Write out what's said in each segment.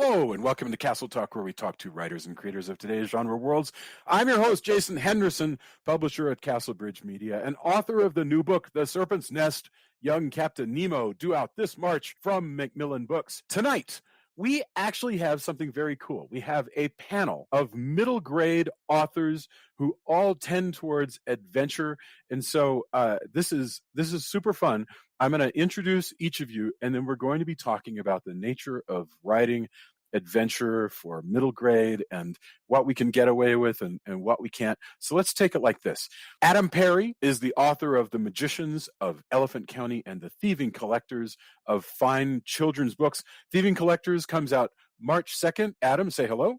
Hello, and welcome to Castle Talk, where we talk to writers and creators of today's genre worlds. I'm your host, Jason Henderson, publisher at Castlebridge Media, and author of the new book, The Serpent's Nest, Young Captain Nemo, due out this March from Macmillan Books. Tonight, we actually have something very cool. We have a panel of middle grade authors who all tend towards adventure. And so this is super fun. I'm going to introduce each of you, and then we're going to be talking about the nature of writing adventure for middle grade and what we can get away with and what we can't. So let's take it like this. Adam Perry is the author of The Magicians of Elephant County and The Thieving Collectors of fine children's books. Thieving Collectors comes out March 2nd. Adam, say hello.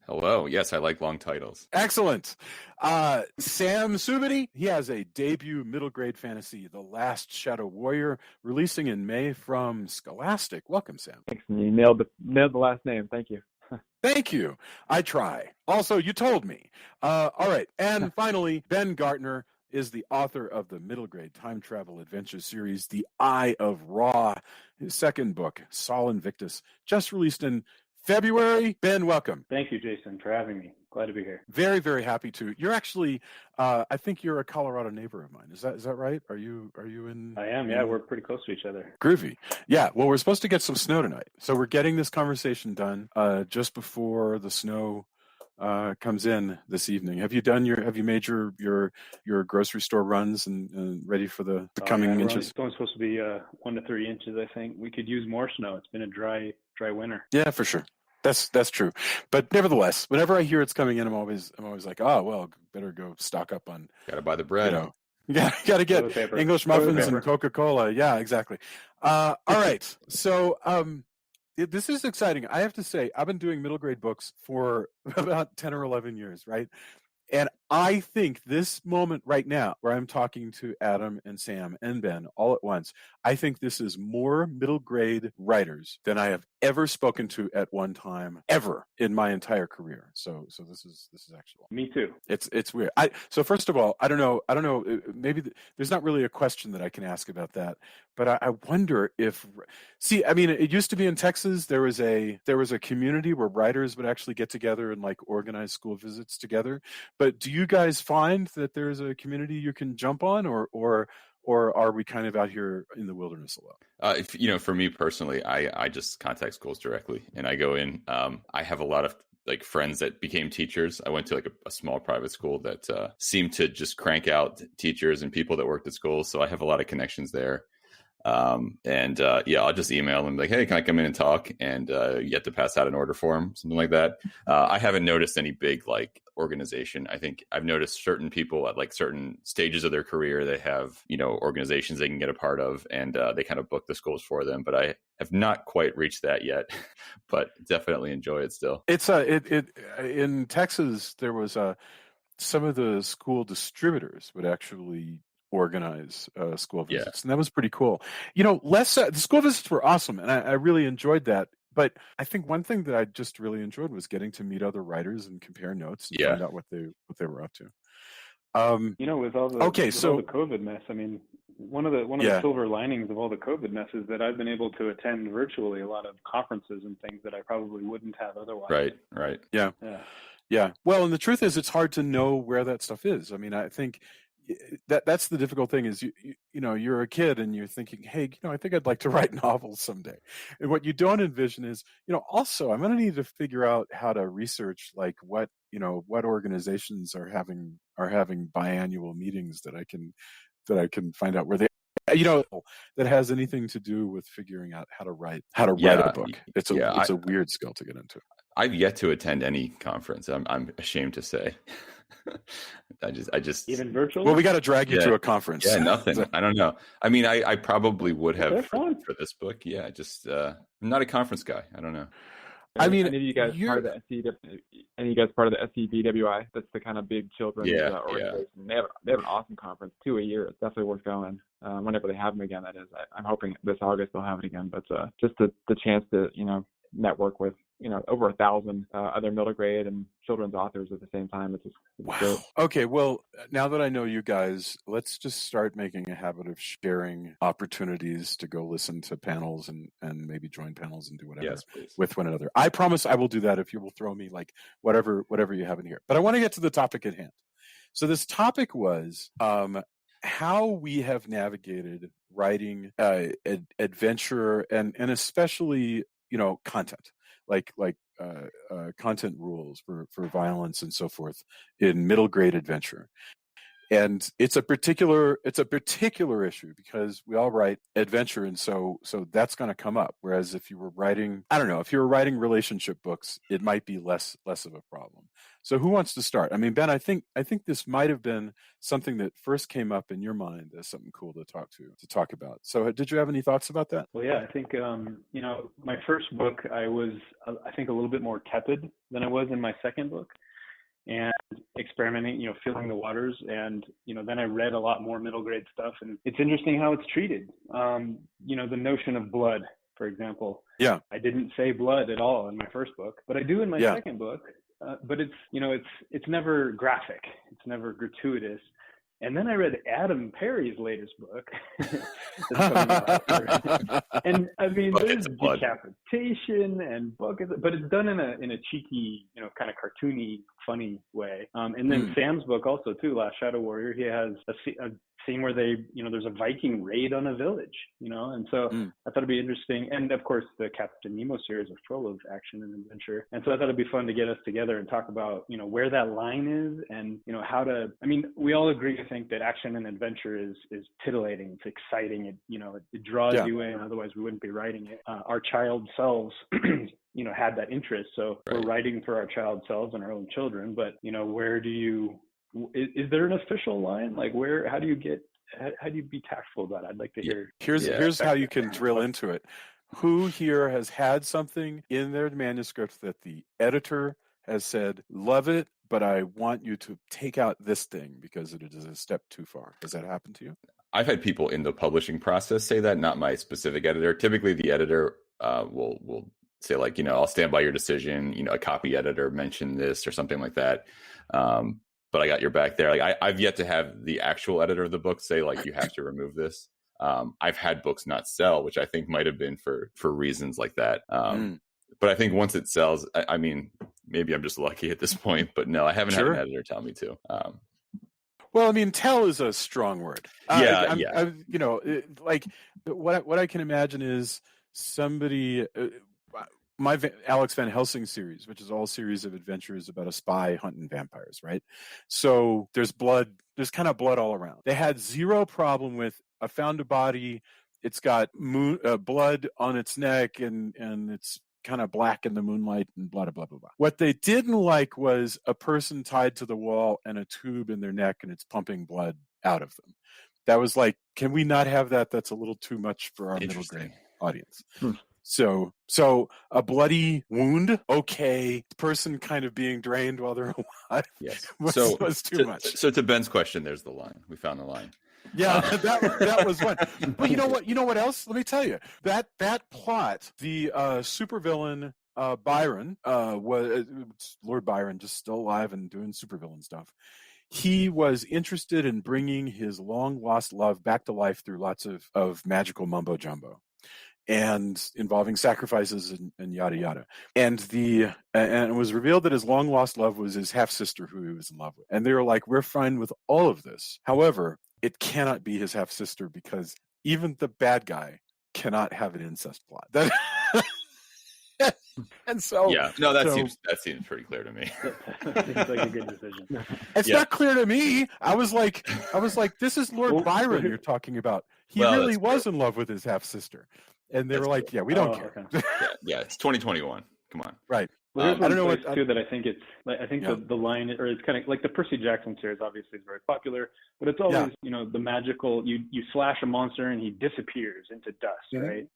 Hello. Yes, I like long titles. Excellent. Sam Subity, he has a debut middle grade fantasy, The Last Shadow Warrior, releasing in May from Scholastic. Welcome, Sam. Thanks. You nailed the last name. Thank you. Thank you. I try. Also, you told me. All right. And finally, Ben Gartner is the author of the middle grade time travel adventure series, The Eye of Ra. His second book, Sol Invictus, just released in February. Ben, welcome. Thank you, Jason, for having me. Glad to be here. Very, very happy to. You're actually, I think you're a Colorado neighbor of mine. Is that right? Are you in? I am. Yeah, we're pretty close to each other. Groovy. Yeah. Well, we're supposed to get some snow tonight, so we're getting this conversation done just before the snow comes in this evening. Have you made your grocery store runs and ready for the coming inches? It's only supposed to be 1 to 3 inches. I think we could use more snow. It's been a dry winter. Yeah, for sure. That's true. But nevertheless, whenever I hear it's coming in, I'm always like, oh well, better go stock up on. Got to buy the bread. Got to get English muffins and Coca-Cola. Yeah, exactly. All right. So this is exciting. I have to say, I've been doing middle grade books for about 10 or 11 years, right? And I think this moment right now, where I'm talking to Adam and Sam and Ben all at once, I think this is more middle grade writers than I have ever spoken to at one time, ever in my entire career. So this is actually me too. It's weird. So first of all, I don't know. Maybe there's not really a question that I can ask about that, but I wonder if. See, I mean, it used to be in Texas. There was a community where writers would actually get together and like organize school visits together. But do you guys find that there's a community you can jump on, or are we kind of out here in the wilderness alone? For me personally, I just contact schools directly, and I go in. I have a lot of like friends that became teachers. I went to like a small private school that seemed to just crank out teachers and people that worked at schools. So I have a lot of connections there. I'll just email them like, hey, can I come in and talk? And you have to pass out an order form, something like that. I haven't noticed any big like organization. I think I've noticed certain people at like certain stages of their career, they have, organizations they can get a part of, and they kind of book the schools for them. But I have not quite reached that yet, but definitely enjoy it still. It's in Texas, there was some of the school distributors would actually organize school visits, and that was pretty cool. The school visits were awesome, and I really enjoyed that. But I think one thing that I just really enjoyed was getting to meet other writers and compare notes and find out what they were up to. With all the the COVID mess, I mean, one of the silver linings of all the COVID mess is that I've been able to attend virtually a lot of conferences and things that I probably wouldn't have otherwise. Right. Yeah. Well, and the truth is, it's hard to know where that stuff is. I mean, I think that's the difficult thing is you're a kid and you're thinking, hey, I think I'd like to write novels someday. And what you don't envision is, also I'm going to need to figure out how to research like what organizations are having biannual meetings that I can find out where they that has anything to do with figuring out how to write a book. It's a weird skill to get into. I've yet to attend any conference. I'm ashamed to say. I just even virtual. Well, we got to drag you to a conference. Yeah, nothing. I don't know. I mean, I probably would have for this book. Yeah, just I'm not a conference guy. I don't know. I mean, any of you guys part of the SCBWI? That's the kind of big children's organization. Yeah. They have an awesome conference, 2 a year. It's definitely worth going. Whenever they have them again, that is. I'm hoping this August they'll have it again. But just the chance to network with, over 1,000 other middle grade and children's authors at the same time. It's just wow. Great. Okay, well, now that I know you guys, let's just start making a habit of sharing opportunities to go listen to panels and maybe join panels and do whatever with one another. I promise I will do that if you will throw me like whatever you have in here. But I want to get to the topic at hand. So this topic was how we have navigated writing adventure and especially, content. Like content rules for violence and so forth in middle grade adventure. And it's a particular issue because we all write adventure, and so that's going to come up. Whereas if you were writing, relationship books, it might be less of a problem. So who wants to start? I mean, Ben, I think this might have been something that first came up in your mind as something cool to talk about. So did you have any thoughts about that? Well, yeah, I think my first book, I was I think a little bit more tepid than I was in my second book. And experimenting, feeling the waters. And, then I read a lot more middle grade stuff. And it's interesting how it's treated. The notion of blood, for example. Yeah. I didn't say blood at all in my first book, but I do in my second book. But it's, it's never graphic. It's never gratuitous. And then I read Adam Perry's latest book. And I mean, there's decapitation and buckets, but it's done in a cheeky, kind of cartoony, funny way. And then Sam's book also too, Last Shadow Warrior, he has a scene where they, there's a Viking raid on a village, and so I thought it'd be interesting. And of course, the Captain Nemo series are full of action and adventure. And so I thought it'd be fun to get us together and talk about, where that line is and, how to, I mean, we all agree to think that action and adventure is titillating. It's exciting. It draws you in. Otherwise we wouldn't be writing it. Our child selves, had that interest. So we're writing for our child selves and our own children, but, where do you, is there an official line? Like how do you be tactful about it? I'd like to hear. Here's how you can drill into it. Who here has had something in their manuscript that the editor has said, love it, but I want you to take out this thing because it is a step too far? Has that happened to you? I've had people in the publishing process say that, not my specific editor. Typically the editor will say like, I'll stand by your decision, a copy editor mentioned this or something like that. But I got your back there. Like I've yet to have the actual editor of the book say like, you have to remove this. I've had books not sell, which I think might have been for reasons like that. But I think once it sells, I mean, maybe I'm just lucky at this point, but no, I haven't had an editor tell me to. Well, I mean, tell is a strong word. Like what I can imagine is somebody, my Alex Van Helsing series, which is all series of adventures about a spy hunting vampires, right? So there's blood, there's kind of blood all around. They had zero problem with, I found a body, it's got blood on its neck and it's kind of black in the moonlight and blah, blah, blah, blah. What they didn't like was a person tied to the wall and a tube in their neck and it's pumping blood out of them. That was like, can we not have that? That's a little too much for our middle grade audience. So a bloody wound, okay. Person kind of being drained while they're alive. Yes. was too much. So to Ben's question, there's the line. We found the line. Yeah, that was one. But you know what else? Let me tell you. That plot, the supervillain Byron was Lord Byron, just still alive and doing supervillain stuff. He was interested in bringing his long lost love back to life through lots of magical mumbo jumbo, and involving sacrifices and yada yada. And it was revealed that his long lost love was his half sister who he was in love with. And they were like, "We're fine with all of this. However, it cannot be his half sister because even the bad guy cannot have an incest plot." And so that seems pretty clear to me. Seems like a good decision. It's not clear to me. I was like, this is Lord Byron you're talking about. He really was in love with his half sister, and they were like, "Yeah, we don't care." Okay. yeah, it's 2021. Come on, right? Well, I don't know what too that I think it's like. I think the line, or it's kind of like the Percy Jackson series. Obviously, is very popular, but it's always the magical. You slash a monster and he disappears into dust, right?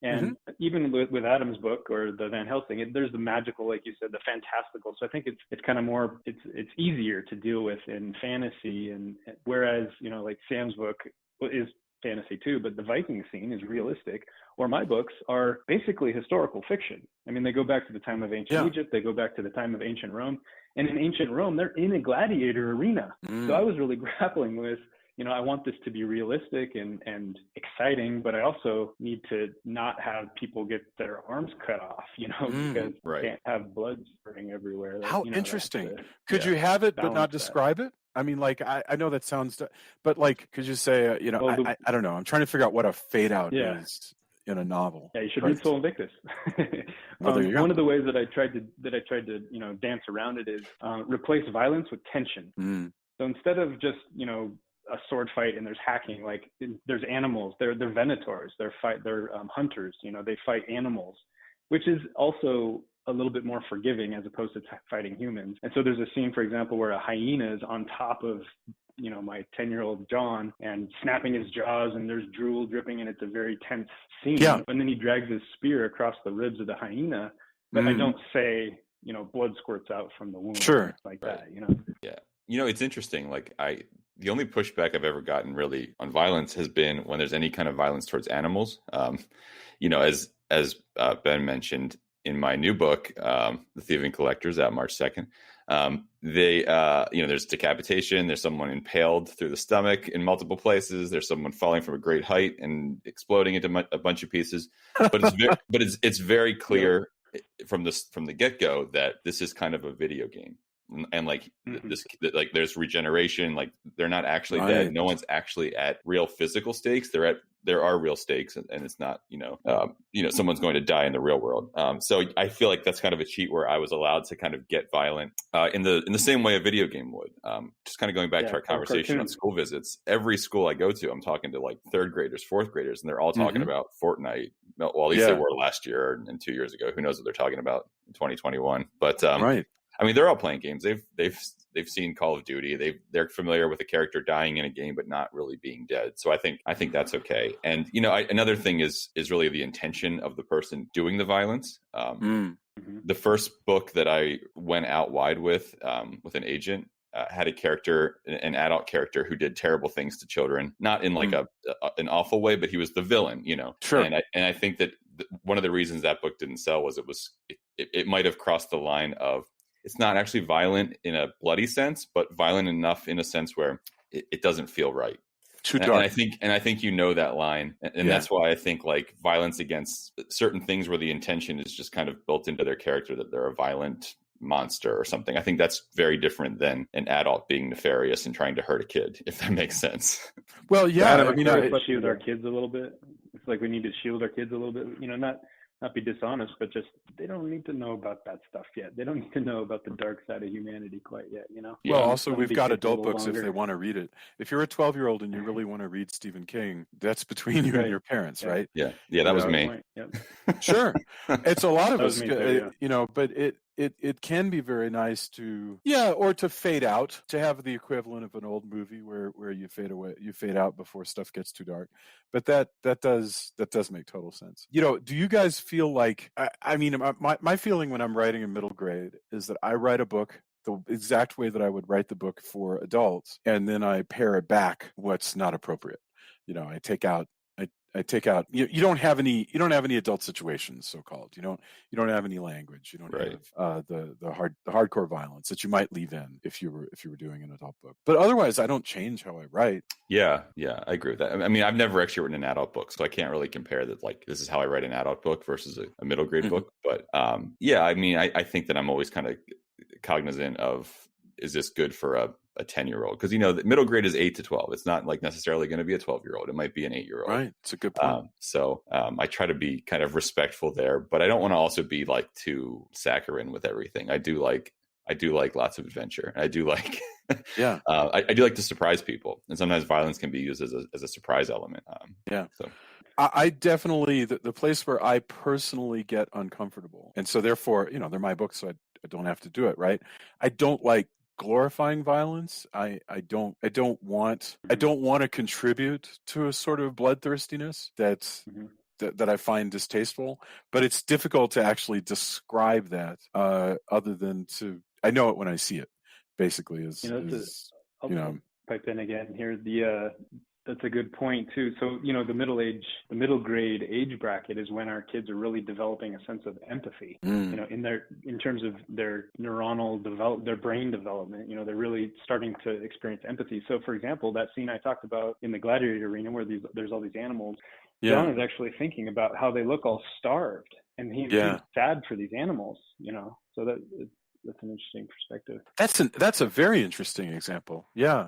And even with Adam's book or the Van Helsing, there's the magical, like you said, the fantastical. So I think it's kind of more, it's easier to deal with in fantasy, and whereas like Sam's book is fantasy too, but the Viking scene is realistic, or my books are basically historical fiction. I mean, they go back to the time of ancient Egypt, they go back to the time of ancient Rome, and in ancient Rome, they're in a gladiator arena. So I was really grappling with, I want this to be realistic and exciting, but I also need to not have people get their arms cut off, because you can't have blood spraying everywhere. How interesting. Could you have it but not describe it? I mean, like, I know that sounds, but like, could you say, I don't know. I'm trying to figure out what a fade out is in a novel. Yeah, you should read Soul Invictus. One of the ways that I tried to dance around it is replace violence with tension. So instead of just, a sword fight and there's hacking, like there's animals, they're venators, they're hunters, they fight animals, which is also a little bit more forgiving as opposed to fighting humans. And so there's a scene, for example, where a hyena is on top of, my 10-year-old John and snapping his jaws, and there's drool dripping, and it's a very tense scene. Yeah. And then he drags his spear across the ribs of the hyena, but I don't say, blood squirts out from the wound. Sure. Like that, Yeah. It's interesting. Like the only pushback I've ever gotten really on violence has been when there's any kind of violence towards animals. As Ben mentioned in my new book, The Thieving Collectors, out March 2nd, there's decapitation, there's someone impaled through the stomach in multiple places, there's someone falling from a great height and exploding into a bunch of pieces. But it's very clear from the get-go that this is kind of a video game. And there's regeneration, like they're not actually dead. No one's actually at real physical stakes. There are real stakes, and it's not someone's going to die in the real world. So I feel like that's kind of a cheat where I was allowed to kind of get violent in the same way a video game would. Just kind of going back to our conversation on school visits. Every school I go to, I'm talking to like third graders, fourth graders, and they're all talking about Fortnite. Well, at least they were last year and 2 years ago. Who knows what they're talking about in 2021? But I mean, they're all playing games. They've seen Call of Duty. They're familiar with a character dying in a game but not really being dead. So I think that's okay. And another thing is really the intention of the person doing the violence. The first book that I went out wide with an agent had a character, an adult character, who did terrible things to children, not in like an awful way, but he was the villain. Sure. And I think that one of the reasons that book didn't sell was it might have crossed the line of, it's not actually violent in a bloody sense, but violent enough in a sense where it doesn't feel right. Too dark. And I think that line, and that's why I think like violence against certain things where the intention is just kind of built into their character that they're a violent monster or something. I think that's very different than an adult being nefarious and trying to hurt a kid, if that makes sense. Well, yeah, I mean, especially with our kids a little bit. It's like we need to shield our kids a little bit. Not be dishonest, but just they don't need to know about that stuff yet. They don't need to know about the dark side of humanity quite yet, Well, also we've got adult books if they want to read it. If you're a 12-year-old and you really want to read Stephen King, that's between you and your parents, right? Yeah, that was me. Yep. Sure, it's a lot of us, too, but it can be very nice to or to fade out, to have the equivalent of an old movie where you fade out before stuff gets too dark. But that does make total sense. Do you guys feel like, I mean, my feeling when I'm writing in middle grade is that I write a book the exact way that I would write the book for adults, and then I pare it back what's not appropriate. I take out you don't have any adult situations, so called. You don't have any language. You don't have the hardcore violence that you might leave in if you were doing an adult book. But otherwise, I don't change how I write. Yeah, I agree with that. I mean, I've never actually written an adult book, so I can't really compare that. Like, this is how I write an adult book versus a middle grade book. But I mean, I think that I'm always kind of cognizant of, is this good for a 10-year-old? Because the middle grade is 8 to 12. It's not like necessarily going to be a 12-year-old. It might be an 8-year-old. Right. It's a good point. So I try to be kind of respectful there, but I don't want to also be like too saccharine with everything. I do like lots of adventure. I do like I do like to surprise people, and sometimes violence can be used as a surprise element. So I definitely the place where I personally get uncomfortable, and so therefore they're my books, so I don't have to do it, right? I don't like glorifying violence. I don't want to contribute to a sort of bloodthirstiness that I find distasteful, but it's difficult to actually describe that other than I know it when I see it, basically. I'll pipe in again here. That's a good point too. So, the middle grade age bracket is when our kids are really developing a sense of empathy. In terms of their their brain development, they're really starting to experience empathy. So, for example, that scene I talked about in the gladiator arena where there's all these animals, John is actually thinking about how they look all starved, and he's sad for these animals. So that's an interesting perspective. That's a very interesting example. Yeah.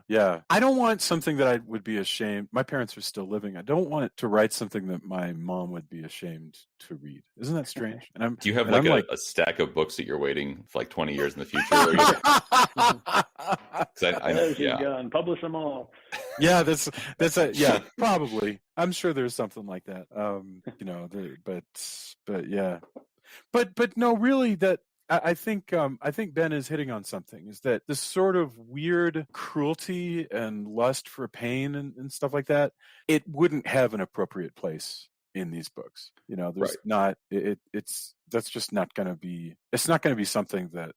I don't want something that I would be ashamed. My parents are still living. I don't want to write something that my mom would be ashamed to read. Isn't that strange? Do you have a stack of books that you're waiting for like 20 years in the future? Gone. Publish them all. Yeah, that's probably. I'm sure there's something like that. But yeah, but no, really that. I think Ben is hitting on something, is that this sort of weird cruelty and lust for pain and stuff like that, it wouldn't have an appropriate place in these books. There's not, that's just not going to be, it's not going to be something that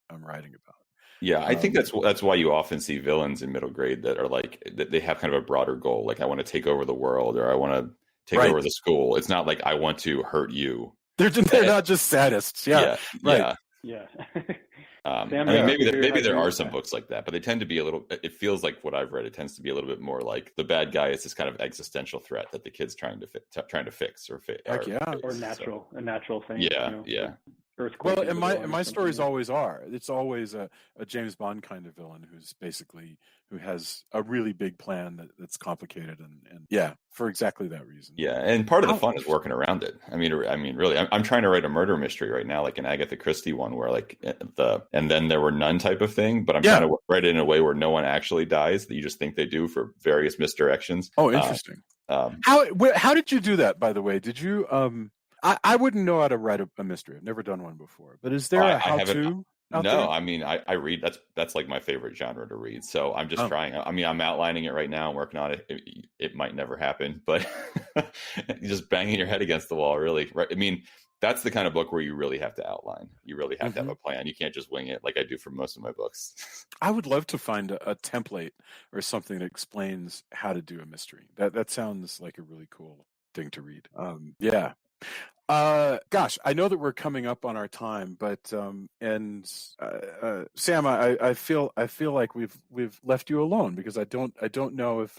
I'm writing about. Yeah, I think that's why you often see villains in middle grade that are like, that they have kind of a broader goal. Like, I want to take over the world, or I want to take over the school. It's not like I want to hurt you. They're not just sadists. Yeah. Maybe there are some books like that, but they tend to be it feels like what I've read, it tends to be a little bit more like the bad guy is this kind of existential threat that the kid's trying to fix or a natural thing. Yeah. Earthquake. Well, and my stories always are. It's always a James Bond kind of villain who has a really big plan that's complicated and for exactly that reason. Yeah, and part of the fun is working around it. I mean, really, I'm trying to write a murder mystery right now, like an Agatha Christie one, where like and then there were none type of thing. But I'm trying to write it in a way where no one actually dies, that you just think they do for various misdirections. Oh, interesting. How did you do that, by the way? Did you? I wouldn't know how to write a mystery. I've never done one before. But is there a how-to? No, I mean, I read. That's like my favorite genre to read. So I'm just trying. I mean, I'm outlining it right now. I'm working on it. It might never happen, but just banging your head against the wall, really. Right? I mean, that's the kind of book where you really have to outline. You really have to have a plan. You can't just wing it like I do for most of my books. I would love to find a template or something that explains how to do a mystery. That sounds like a really cool thing to read. Gosh, I know that we're coming up on our time, but Sam, I feel like we've left you alone because I don't know if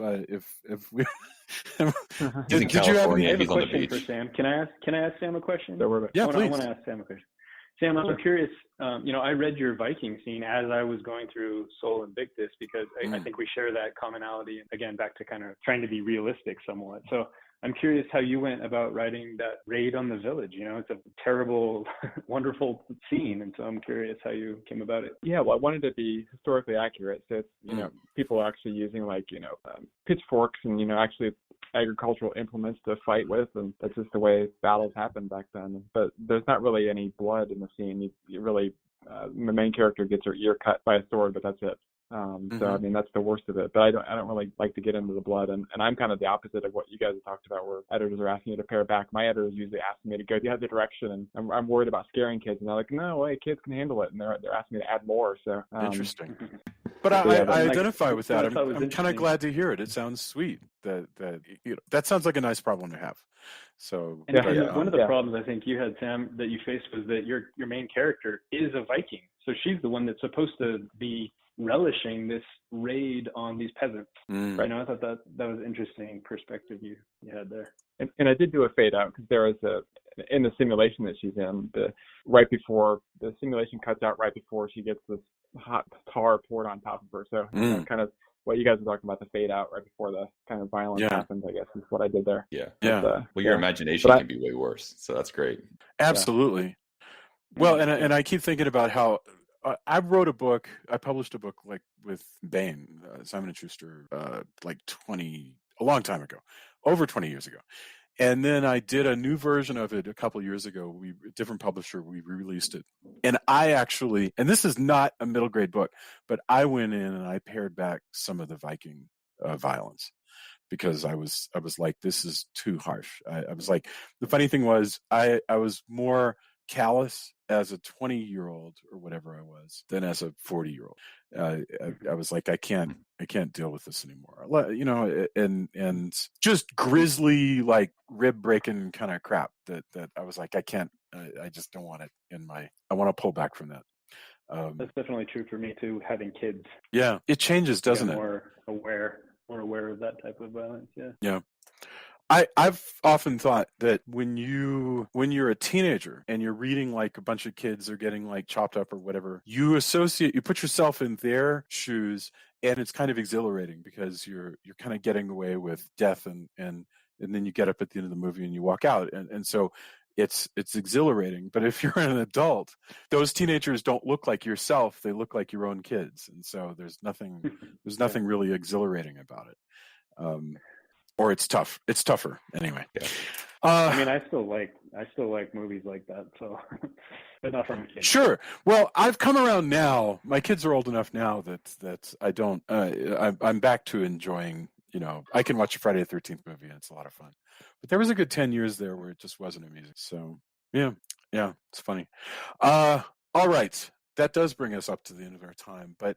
we did you have a question for Sam? Can I ask Sam a question? Yeah, please. I want to ask Sam a question. Sam, I'm curious. I read your Viking scene as I was going through Soul Invictus because I think we share that commonality. Again, back to kind of trying to be realistic somewhat. So I'm curious how you went about writing that raid on the village. It's a terrible, wonderful scene. And so I'm curious how you came about it. Yeah, well, I wanted to be historically accurate. So it's, people actually using pitchforks and, actually agricultural implements to fight with. And that's just the way battles happened back then. But there's not really any blood in the scene. You really, the main character gets her ear cut by a sword, but that's it. So I mean, that's the worst of it, but I don't really like to get into the blood, and I'm kind of the opposite of what you guys have talked about, where editors are asking you to pare back. My editors usually asking me to go the other direction, and I'm worried about scaring kids, and they're like, no way, kids can handle it, and they're asking me to add more. So interesting. But I identify with that. I'm kind of glad to hear it. It sounds sweet. That sounds like a nice problem to have. So one of the problems I think you had, Sam, that you faced was that your main character is a Viking, so she's the one that's supposed to be relishing this raid on these peasants. Right now, I thought that was an interesting perspective you had there. And I did do a fade out because there was in the simulation that she's in, right before the simulation cuts out, right before she gets this hot tar poured on top of her. So kind of what you guys were talking about, the fade out right before the kind of violence happens, I guess is what I did there. Well, your imagination can be way worse, so that's great. Absolutely. Well, and I keep thinking about how I published a book like with Bain, Simon & Schuster, a long time ago, over 20 years ago. And then I did a new version of it a couple years ago. A different publisher, we released it. And and this is not a middle grade book, but I went in and I pared back some of the Viking violence because I was like, this is too harsh. I was like, the funny thing was I was more callous as a 20-year-old or whatever I was than as a 40-year-old. I was like, I can't deal with this anymore. You know, and just grisly, like rib breaking kind of crap that I was like, I can't. I just don't want it in my. I want to pull back from that. That's definitely true for me too. Having kids. Yeah, it changes, doesn't it? More aware of that type of violence. Yeah. Yeah. I've often thought that when you're a teenager and you're reading like a bunch of kids are getting like chopped up or whatever, you put yourself in their shoes, and it's kind of exhilarating because you're kind of getting away with death, and then you get up at the end of the movie and you walk out, and so it's exhilarating. But if you're an adult, those teenagers don't look like yourself; they look like your own kids, and so there's nothing really exhilarating about it. Or it's tough. It's tougher anyway. Yeah. I mean, I still like movies like that. So, but not from kids. Sure. Well, I've come around now. My kids are old enough now that I don't. I'm back to enjoying. You know, I can watch a Friday the 13th movie and it's a lot of fun. But there was a good 10 years there where it just wasn't amusing. So yeah, it's funny. All right. That does bring us up to the end of our time. But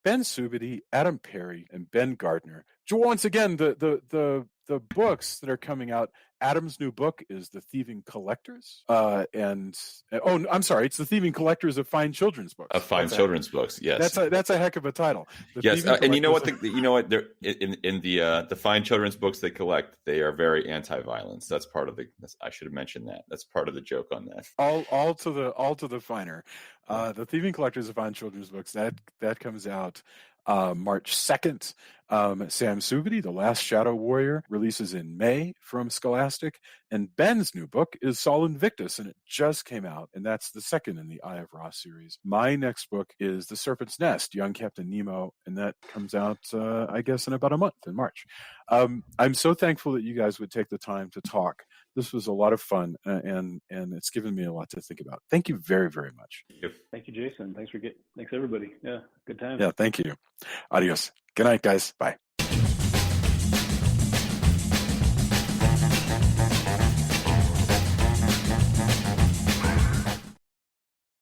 Ben Subity, Adam Perry, and Ben Gartner. Once again, the books that are coming out. Adam's new book is The Thieving Collectors, I'm sorry, it's The Thieving Collectors of Fine Children's Books. Of fine children's books, yes. That's a heck of a title. Yes, and you know what? They're in the fine children's books they collect. They are very anti-violence. That's part of I should have mentioned that. That's part of the joke on that. All to the finer. The Thieving Collectors of Fine Children's Books that comes out March 2nd. Sam Subity, The Last Shadow Warrior, releases in May from Scholastic. And Ben's new book is Saul Invictus, and it just came out, and that's the second in the Eye of Ra series. My next book is The Serpent's Nest, Young Captain Nemo, and that comes out, I guess, in about a month, in March. I'm so thankful that you guys would take the time to talk. This was a lot of fun, and it's given me a lot to think about. Thank you very, very much. Thank you, Jason. Thanks everybody. Yeah, good time. Yeah, thank you. Adios. Good night, guys. Bye.